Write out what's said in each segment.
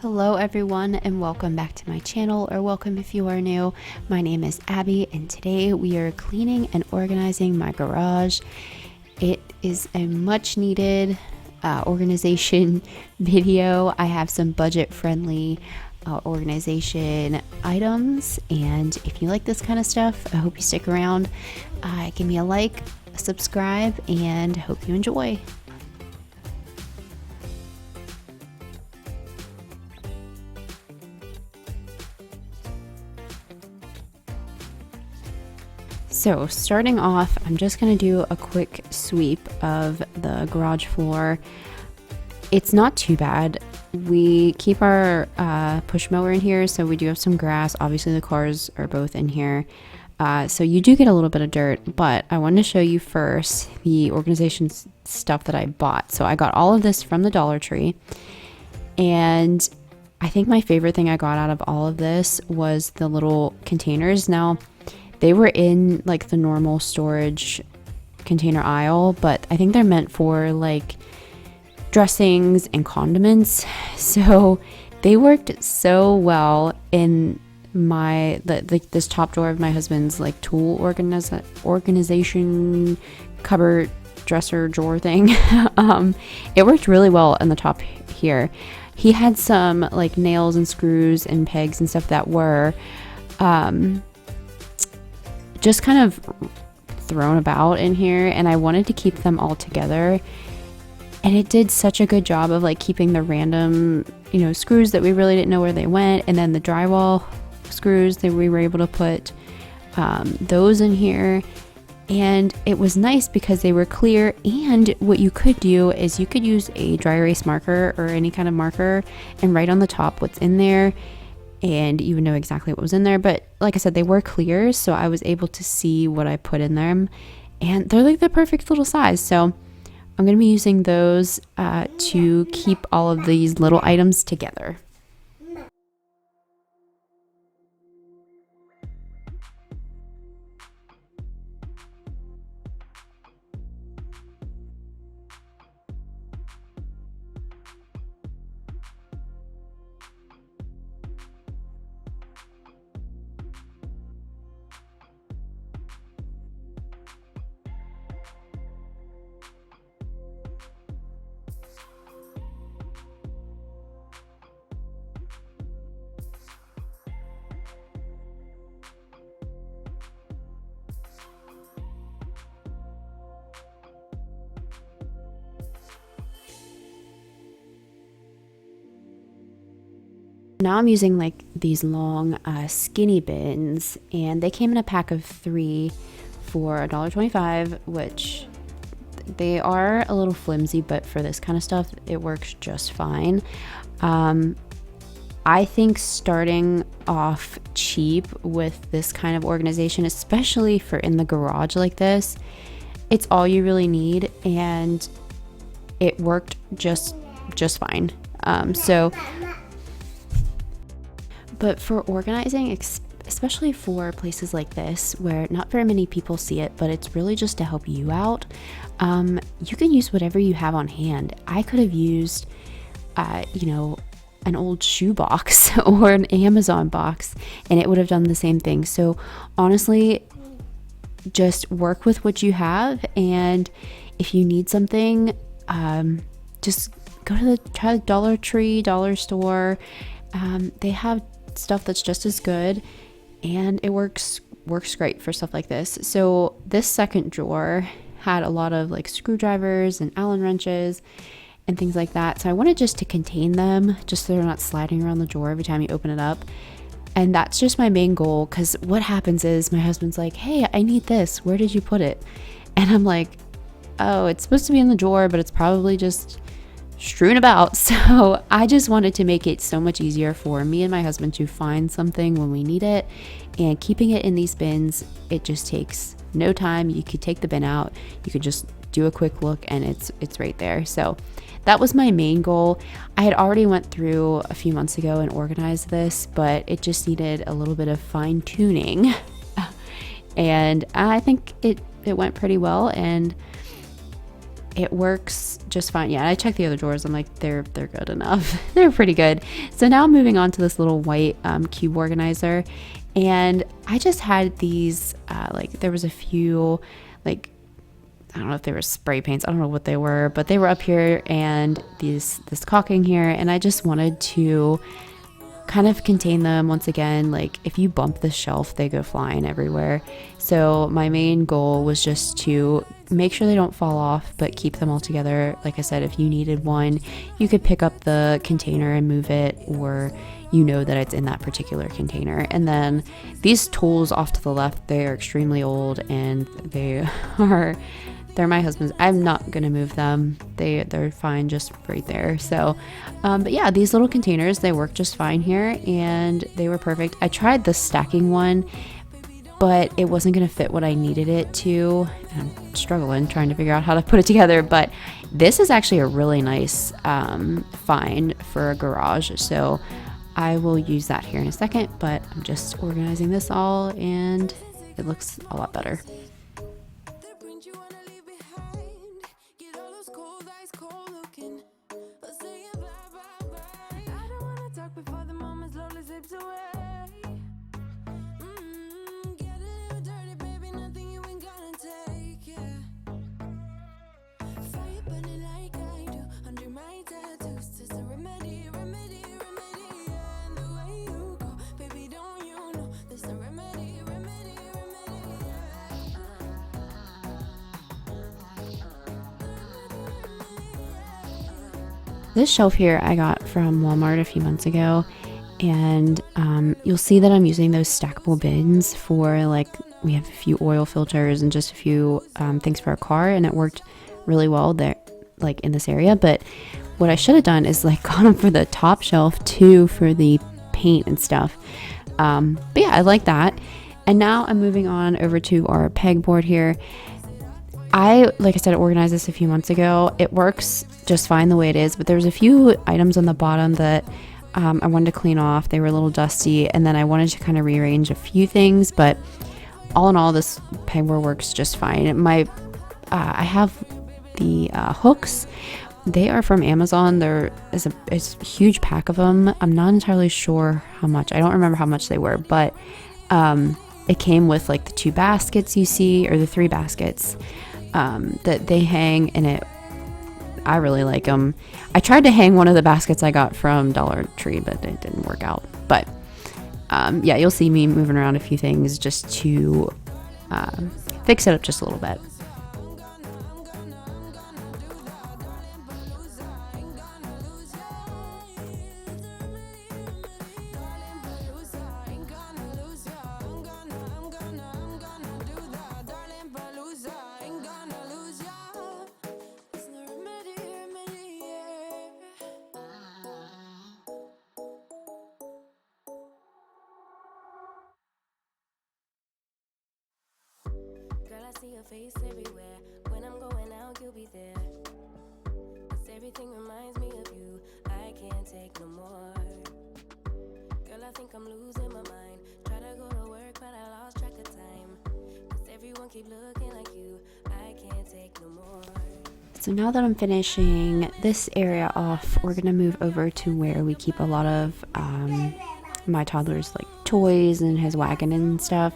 Hello everyone and welcome back to my channel, or welcome if you are new. My name is Abby and today we are cleaning and organizing my garage. It is a much needed organization video. I have some budget friendly organization items, and if you like this kind of stuff, I hope you stick around. Give me a like, subscribe, and hope you enjoy. So starting off, I'm just going to do a quick sweep of the garage floor. It's not too bad. We keep our push mower in here, so we do have some grass. Obviously the cars are both in here. So you do get a little bit of dirt, but I wanted to show you first the organization stuff that I bought. So I got all of this from the Dollar Tree, and I think my favorite thing I got out of all of this was the little containers. Now, they were in like the normal storage container aisle, but I think they're meant for like dressings and condiments. So they worked so well in my this top drawer of my husband's like tool organization cupboard dresser drawer thing. It worked really well in the top here. He had some like nails and screws and pegs and stuff that were just kind of thrown about in here, and I wanted to keep them all together, and it did such a good job of like keeping the random, you know, screws that we really didn't know where they went, and then the drywall screws that we were able to put those in here. And it was nice because they were clear, and what you could do is you could use a dry erase marker or any kind of marker and write on the top what's in there, and you would know exactly what was in there. But like I said, they were clear, so I was able to see what I put in them, and they're like the perfect little size. So I'm going to be using those to keep all of these little items together. Now I'm using like these long skinny bins, and they came in a pack of 3 for $1.25, which they are a little flimsy, but for this kind of stuff it works just fine. I think starting off cheap with this kind of organization, especially for in the garage like this, it's all you really need, and it worked just fine. But for organizing, especially for places like this where not very many people see it, but it's really just to help you out, you can use whatever you have on hand. I could have used, you know, an old shoe box or an Amazon box, and it would have done the same thing. So honestly, just work with what you have, and if you need something, just go to the Dollar Tree, dollar store. They have stuff that's just as good, and it works great for stuff like this. So this second drawer had a lot of like screwdrivers and Allen wrenches and things like that, so I wanted just to contain them, just so they're not sliding around the drawer every time you open it up. And that's just my main goal, because what happens is my husband's like, hey, I need this, where did you put it? And I'm like, oh, it's supposed to be in the drawer, but it's probably just strewn about. So I just wanted to make it so much easier for me and my husband to find something when we need it, and keeping it in these bins, it just takes no time. You could take the bin out, you could just do a quick look, and it's right there. So that was my main goal. I had already went through a few months ago and organized this, but it just needed a little bit of fine tuning. And I think it went pretty well, and it works just fine. Yeah, I checked the other drawers. I'm like, they're good enough. They're pretty good. So now I'm moving on to this little white cube organizer, and I just had these like there was a few like, I don't know if they were spray paints. I don't know what they were, but they were up here, and this caulking here, and I just wanted to kind of contain them. Once again, like if you bump the shelf, they go flying everywhere. So my main goal was just to make sure they don't fall off, but keep them all together. Like I said, if you needed one, you could pick up the container and move it, or you know that it's in that particular container. And then these tools off to the left, they are extremely old, and they're my husband's. I'm not gonna move them. They're fine just right there. So but yeah, these little containers, they work just fine here, and they were perfect. I tried the stacking one, but it wasn't gonna fit what I needed it to. I'm struggling trying to figure out how to put it together, but this is actually a really nice find for a garage. So I will use that here in a second, but I'm just organizing this all, and it looks a lot better. This shelf here I got from Walmart a few months ago, and you'll see that I'm using those stackable bins for, like, we have a few oil filters and just a few things for our car, and it worked really well there, like in this area. But what I should have done is like got them for the top shelf too, for the paint and stuff. But yeah, I like that. And now I'm moving on over to our pegboard here. Like I said, organized this a few months ago. It works just fine the way it is, but there's a few items on the bottom that I wanted to clean off. They were a little dusty, and then I wanted to kind of rearrange a few things, but all in all, this pegboard works just fine. I have the hooks. They are from Amazon. There is a huge pack of them. I'm not entirely sure how much. I don't remember how much they were, but it came with like the 2 baskets you see, or the 3 baskets that they hang, and I really like them. I tried to hang one of the baskets I got from Dollar Tree, but it didn't work out. But yeah, you'll see me moving around a few things just to fix it up just a little bit. See your face everywhere. When I'm going out, you'll be there. 'Cause everything reminds me of you. I can't take no more. Girl, I think I'm losing my mind. Try to go to work, but I lost track of time. 'Cause everyone keep looking like you. I can't take no more. So now that I'm finishing this area off, we're gonna move over to where we keep a lot of my toddler's like toys and his wagon and stuff.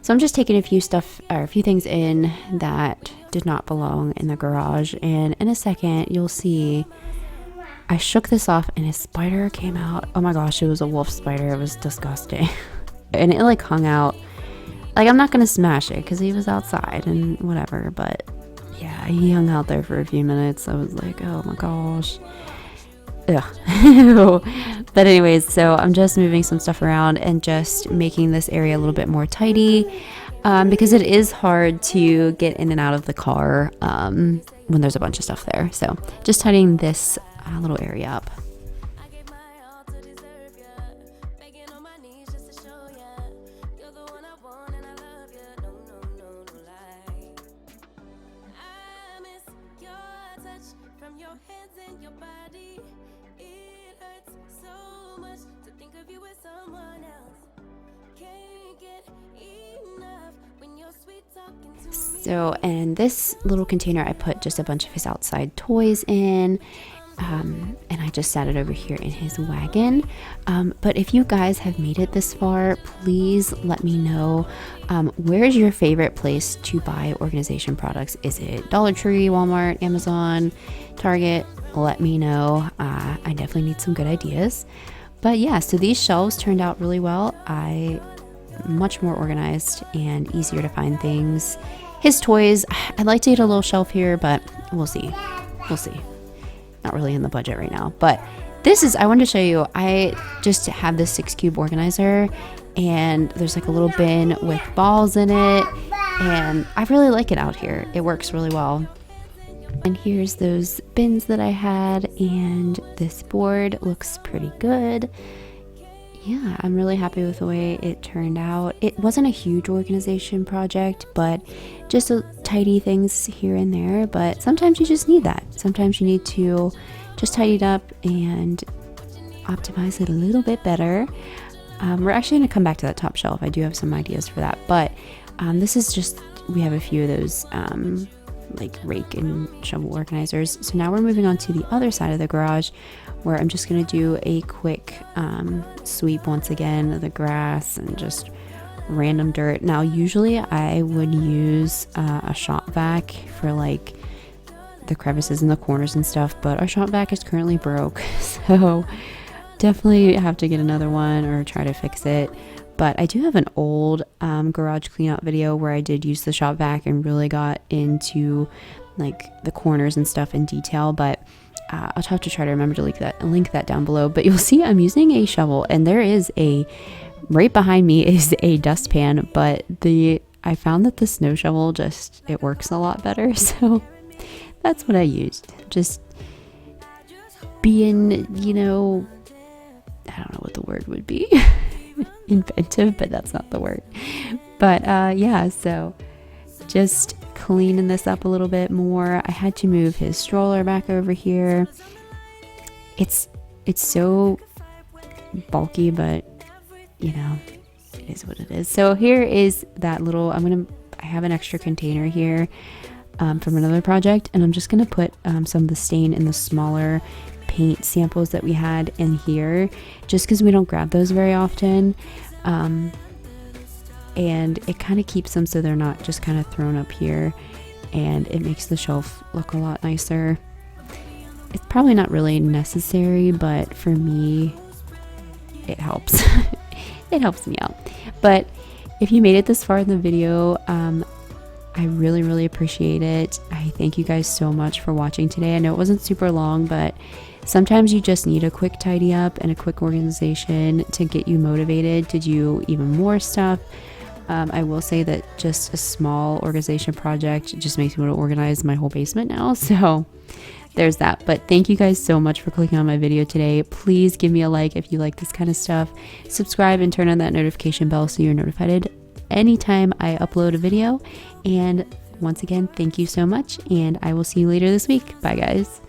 So I'm just taking a few things in that did not belong in the garage, and in a second you'll see I shook this off and a spider came out. Oh my gosh, it was a wolf spider. It was disgusting. And it like hung out. Like, I'm not gonna smash it because he was outside and whatever, but yeah, he hung out there for a few minutes. I was like, oh my gosh. Ugh. But anyways, so I'm just moving some stuff around and just making this area a little bit more tidy, because it is hard to get in and out of the car when there's a bunch of stuff there. So just tidying this little area up. So, and this little container, I put just a bunch of his outside toys in. And I just sat it over here in his wagon. But if you guys have made it this far, please let me know. Where's your favorite place to buy organization products? Is it Dollar Tree, Walmart, Amazon, Target? Let me know. I definitely need some good ideas. But yeah, so these shelves turned out really well. Much more organized and easier to find things. His toys, I'd like to get a little shelf here, but we'll see. We'll see. Not really in the budget right now, but I wanted to show you, I just have this 6-cube organizer, and there's like a little bin with balls in it, and I really like it out here. It works really well. And here's those bins that I had, and this board looks pretty good. Yeah, I'm really happy with the way it turned out. It wasn't a huge organization project, but just tidy things here and there. But sometimes you just need that. Sometimes you need to just tidy it up and optimize it a little bit better. We're actually going to come back to that top shelf. I do have some ideas for that. But this is just, we have a few of those like rake and shovel organizers. So now we're moving on to the other side of the garage, where I'm just going to do a quick sweep once again of the grass and just random dirt. Now usually I would use a shop vac for like the crevices in the corners and stuff, but our shop vac is currently broke, so definitely have to get another one or try to fix it. But I do have an old garage cleanout video where I did use the shop vac and really got into like the corners and stuff in detail, but I'll have to try to remember to link that down below. But you'll see I'm using a shovel, and there is right behind me is a dustpan, but I found that the snow shovel it works a lot better, so that's what I used. Just being, I don't know what the word would be. Inventive, but that's not the word. But yeah, so just cleaning this up a little bit more. I had to move his stroller back over here. It's so bulky, but it is what it is. So here is that little, I have an extra container here from another project, and I'm just gonna put some of the stain in the smaller paint samples that we had in here, just because we don't grab those very often, and it kind of keeps them so they're not just kind of thrown up here, and it makes the shelf look a lot nicer. It's probably not really necessary, but for me it helps. It helps me out. But if you made it this far in the video, I really, really appreciate it. I thank you guys so much for watching today. I know it wasn't super long, but sometimes you just need a quick tidy up and a quick organization to get you motivated to do even more stuff. I will say that just a small organization project just makes me want to organize my whole basement now. So there's that. But thank you guys so much for clicking on my video today. Please give me a like if you like this kind of stuff. Subscribe and turn on that notification bell so you're notified anytime I upload a video. And once again, thank you so much, and I will see you later this week. Bye guys.